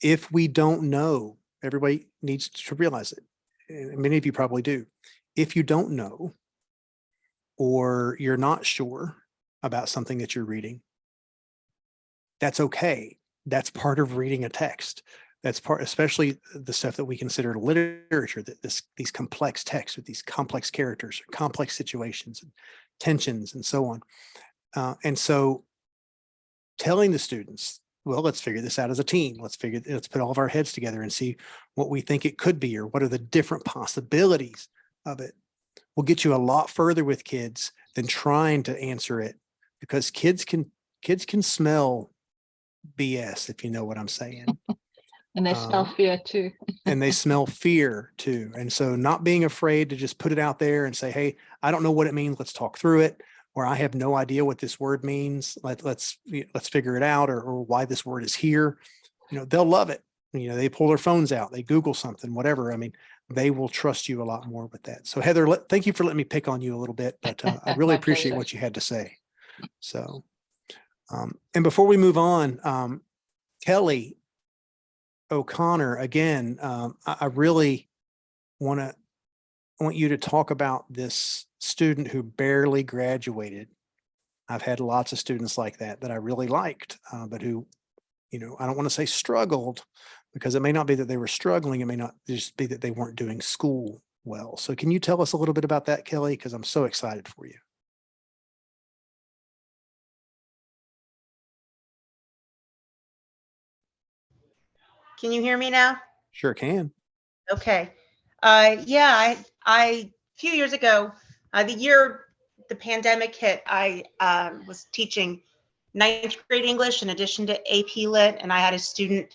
if we don't know, everybody needs to realize it. And many of you probably do. If you don't know, or you're not sure about something that you're reading, that's okay. That's part of reading a text. That's part, especially the stuff that we consider literature, that these complex texts with these complex characters, or complex situations, and tensions, and so on. And so telling the students, well, let's figure this out as a team. Let's put all of our heads together and see what we think it could be, or what are the different possibilities of it, will get you a lot further with kids than trying to answer it, because kids can smell BS, if you know what I'm saying. And they smell fear too. And they smell fear too. And so not being afraid to just put it out there and say, hey, I don't know what it means. Let's talk through it. Or I have no idea what this word means. Let's figure it out, or why this word is here. They'll love it. They pull their phones out, they Google something, whatever. I mean, they will trust you a lot more with that. So Heather, thank you for letting me pick on you a little bit, but I really appreciate what you had to say. So, and before we move on, Kelly O'Connor, again, I really want you to talk about this student who barely graduated. I've had lots of students like that I really liked, but who, I don't want to say struggled, because it may not be that they were struggling. It may not just be that they weren't doing school well. So can you tell us a little bit about that, Kelly? Because I'm so excited for you. Can you hear me now? Sure can. Okay. Yeah, a few years ago, the year the pandemic hit, I was teaching 9th grade English in addition to AP Lit, and I had a student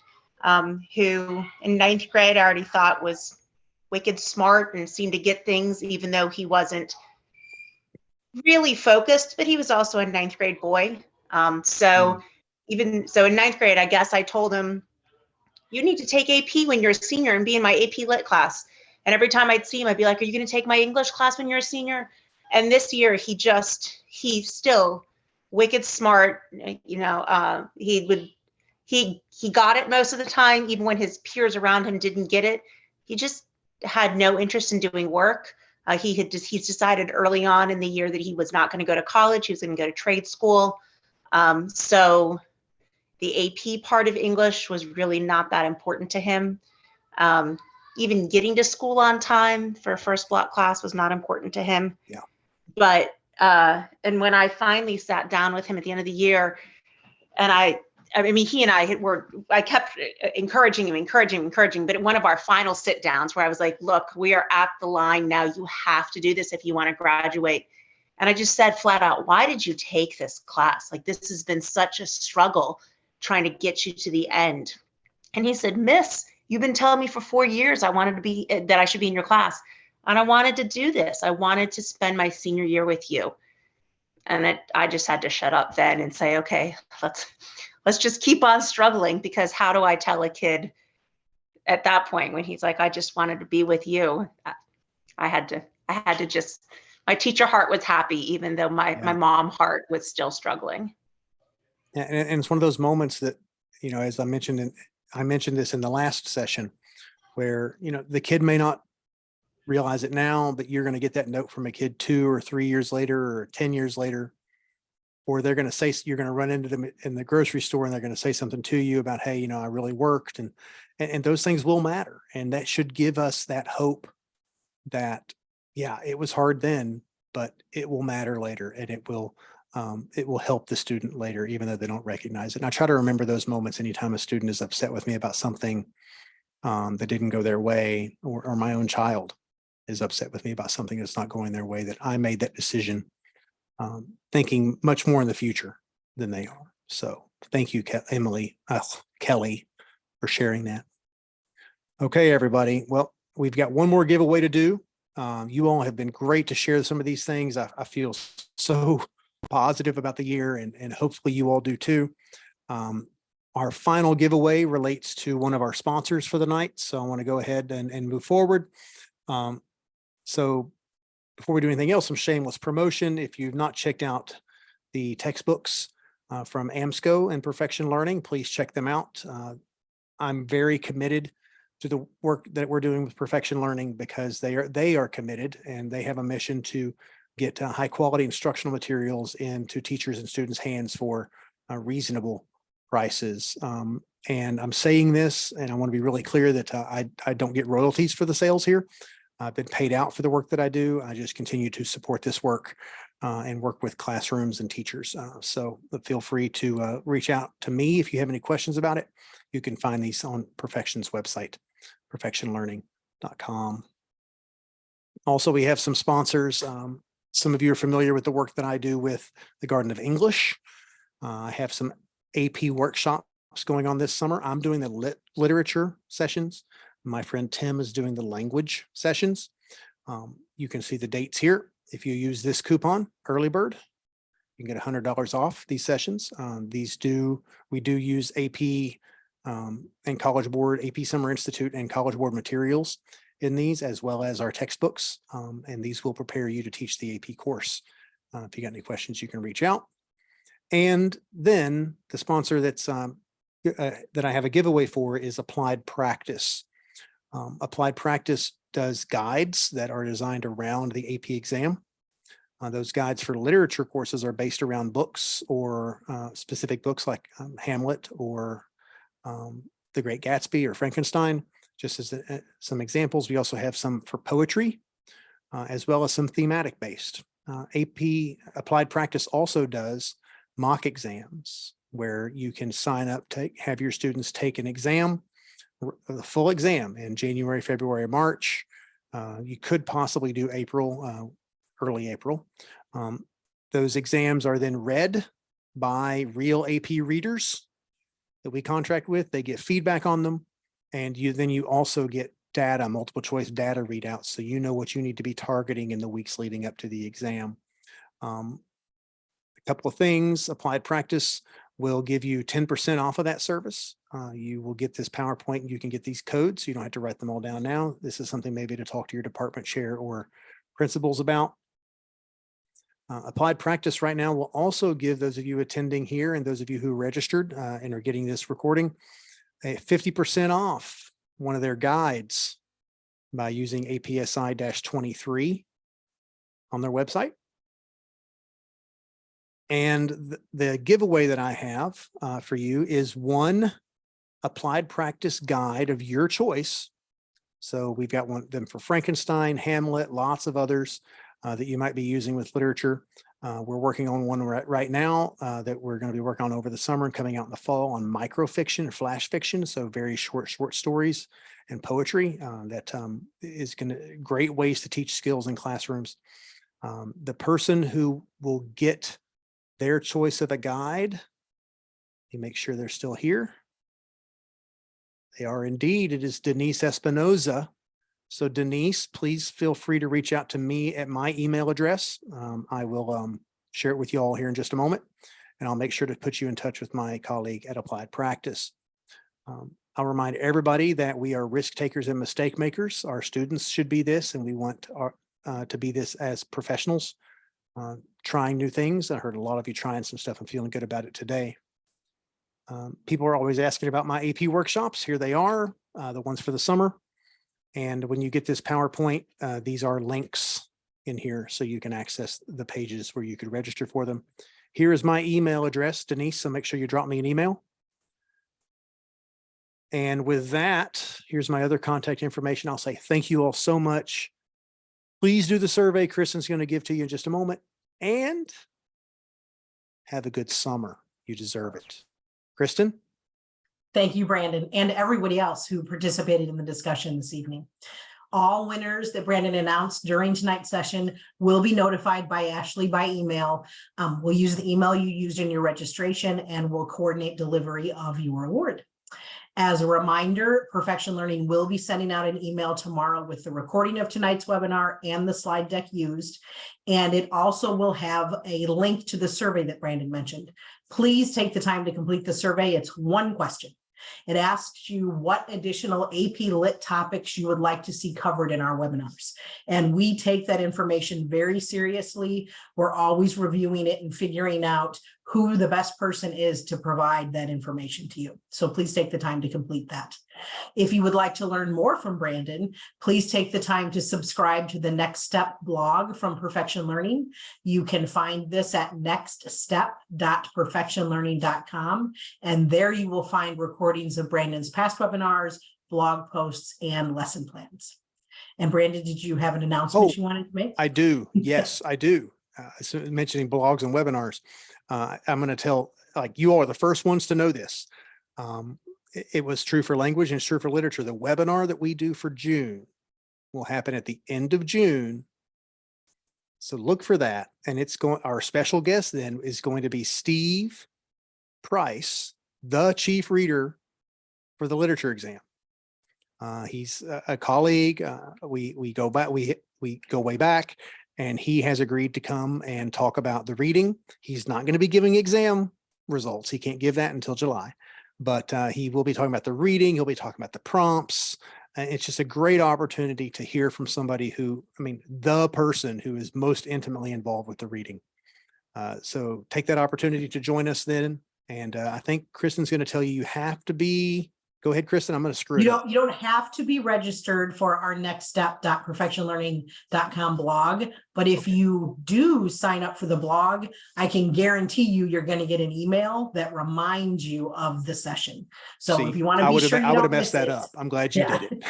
who in 9th grade I already thought was wicked smart and seemed to get things, even though he wasn't really focused, but he was also a 9th grade boy. Even so in 9th grade, I guess I told him, you need to take AP when you're a senior and be in my AP Lit class. And every time I'd see him, I'd be like, are you going to take my English class when you're a senior? And this year, he's still wicked smart. He got it most of the time, even when his peers around him didn't get it. He just had no interest in doing work. He's decided early on in the year that he was not going to go to college. He was going to go to trade school. So the AP part of English was really not that important to him. Even getting to school on time for a first block class was not important to him. Yeah. But and when I finally sat down with him at the end of the year, and I mean, he and I kept encouraging him. But at one of our final sit downs where I was like, look, we are at the line now. You have to do this if you want to graduate. And I just said flat out, why did you take this class? Like, this has been such a struggle trying to get you to the end. And he said, Miss, you've been telling me for 4 years that I should be in your class. And I wanted to do this. I wanted to spend my senior year with you. And I just had to shut up then and say, okay, let's just keep on struggling, because how do I tell a kid at that point when he's like, I just wanted to be with you? I had to just, my teacher heart was happy, even though my mom heart was still struggling. And it's one of those moments that, as I mentioned this in the last session, where, the kid may not realize it now, but you're going to get that note from a kid 2 or 3 years later, or 10 years later. or they're going to say, you're going to run into them in the grocery store and they're going to say something to you about, hey, you know, I really worked, and those things will matter. And that should give us that hope that, yeah, it was hard then, but it will matter later, and it will help the student later, even though they don't recognize it. And I try to remember those moments anytime a student is upset with me about something that didn't go their way, or my own child is upset with me about something that's not going their way, that I made that decision thinking much more in the future than they are. So thank you, Kelly, for sharing that. Okay, everybody. Well, we've got one more giveaway to do. You all have been great to share some of these things. I feel so positive about the year, and hopefully you all do too. Our final giveaway relates to one of our sponsors for the night. So I want to go ahead and move forward. So before we do anything else, some shameless promotion. If you've not checked out the textbooks from AMSCO and Perfection Learning, please check them out. I'm very committed to the work that we're doing with Perfection Learning, because they are committed, and they have a mission to get high quality instructional materials into teachers and students' hands for reasonable prices. And I'm saying this, and I want to be really clear that I don't get royalties for the sales here. I've been paid out for the work that I do. I just continue to support this work and work with classrooms and teachers. So feel free to reach out to me if you have any questions about it. You can find these on Perfection's website, perfectionlearning.com. Also, we have some sponsors. Some of you are familiar with the work that I do with the Garden of English. I have some AP workshops going on this summer. I'm doing the literature sessions. My friend Tim is doing the language sessions. You can see the dates here. If you use this coupon, Early Bird, you can get $100 off these sessions. We do use AP and College Board, AP Summer Institute and College Board materials in these, as well as our textbooks. And these will prepare you to teach the AP course. If you got any questions, you can reach out. And then the sponsor that I have a giveaway for is Applied Practice. Applied Practice does guides that are designed around the AP exam. Those guides for literature courses are based around books, or specific books like Hamlet, or The Great Gatsby, or Frankenstein, just as some examples. We also have some for poetry, as well as some thematic based. AP Applied Practice also does mock exams, where you can sign up, have your students take an exam, the full exam in January, February, March. You could possibly do April, early April. Those exams are then read by real AP readers that we contract with. They get feedback on them, and you also get data, multiple choice data readouts, so you know what you need to be targeting in the weeks leading up to the exam. A couple of things: Applied Practice will give you 10% off of that service. You will get this PowerPoint, and you can get these codes. You don't have to write them all down now. This is something maybe to talk to your department chair or principals about. Applied Practice right now will also give those of you attending here and those of you who registered and are getting this recording a 50% off one of their guides by using APSI-23 on their website. And the giveaway that I have for you is one Applied Practice guide of your choice. So we've got one of them for Frankenstein, Hamlet, lots of others that you might be using with literature. We're working on one right now that we're going to be working on over the summer and coming out in the fall on microfiction, flash fiction. So very short stories and poetry that is great ways to teach skills in classrooms. The person who will get their choice of a guide, you make sure they're still here. They are indeed. It is Denise Espinoza. So Denise, please feel free to reach out to me at my email address. I will share it with you all here in just a moment, and I'll make sure to put you in touch with my colleague at Applied Practice. I'll remind everybody that we are risk takers and mistake makers. Our students should be this, and we want to be this as professionals, trying new things. I heard a lot of you trying some stuff and feeling good about it today. People are always asking about my AP workshops. Here they are, the ones for the summer. And when you get this PowerPoint, these are links in here so you can access the pages where you could register for them. Here is my email address, Denise, so make sure you drop me an email. And with that, here's my other contact information. I'll say thank you all so much. Please do the survey Kristen's going to give to you in just a moment, and have a good summer. You deserve it. Kristen? Thank you, Brandon, and everybody else who participated in the discussion this evening. All winners that Brandon announced during tonight's session will be notified by Ashley by email. We'll use the email you used in your registration, and we'll coordinate delivery of your award. As a reminder, Perfection Learning will be sending out an email tomorrow with the recording of tonight's webinar and the slide deck used. And it also will have a link to the survey that Brandon mentioned. Please take the time to complete the survey. It's one question. It asks you what additional AP Lit topics you would like to see covered in our webinars. And we take that information very seriously. We're always reviewing it and figuring out who the best person is to provide that information to you. So please take the time to complete that. If you would like to learn more from Brandon, please take the time to subscribe to the Next Step blog from Perfection Learning. You can find this at nextstep.perfectionlearning.com. And there you will find recordings of Brandon's past webinars, blog posts, and lesson plans. And Brandon, did you have an announcement you wanted to make? I do. Yes, I do. So mentioning blogs and webinars, I'm going to tell, like, you all are the first ones to know this. It was true for language and it's true for literature. The webinar that we do for June will happen at the end of June. So look for that. And it's going, our special guest then is going to be Steve Price, the chief reader for the literature exam. He's a colleague. We go back, we go way back, and he has agreed to come and talk about the reading. He's not going to be giving exam results. He can't give that until July, but he will be talking about the reading. He'll be talking about the prompts. It's just a great opportunity to hear from somebody who, I mean, the person who is most intimately involved with the reading. So take that opportunity to join us then. And I think Kristen's going to tell you, you have to be, go ahead, Kristen, I'm going to screw it up. You don't have to be registered for our nextstep.perfectionlearning.com blog, but if you do sign up for the blog, I can guarantee you're going to get an email that reminds you of the session. So See, if you want to be sure you I would don't have messed miss that it, up. I'm glad you did it.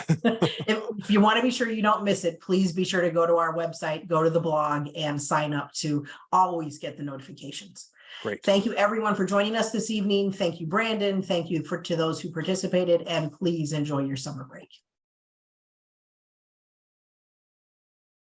if you want to be sure you don't miss it, please be sure to go to our website, go to the blog, and sign up to always get the notifications. Great. Thank you everyone for joining us this evening. Thank you, Brandon. Thank you to those who participated, and please enjoy your summer break.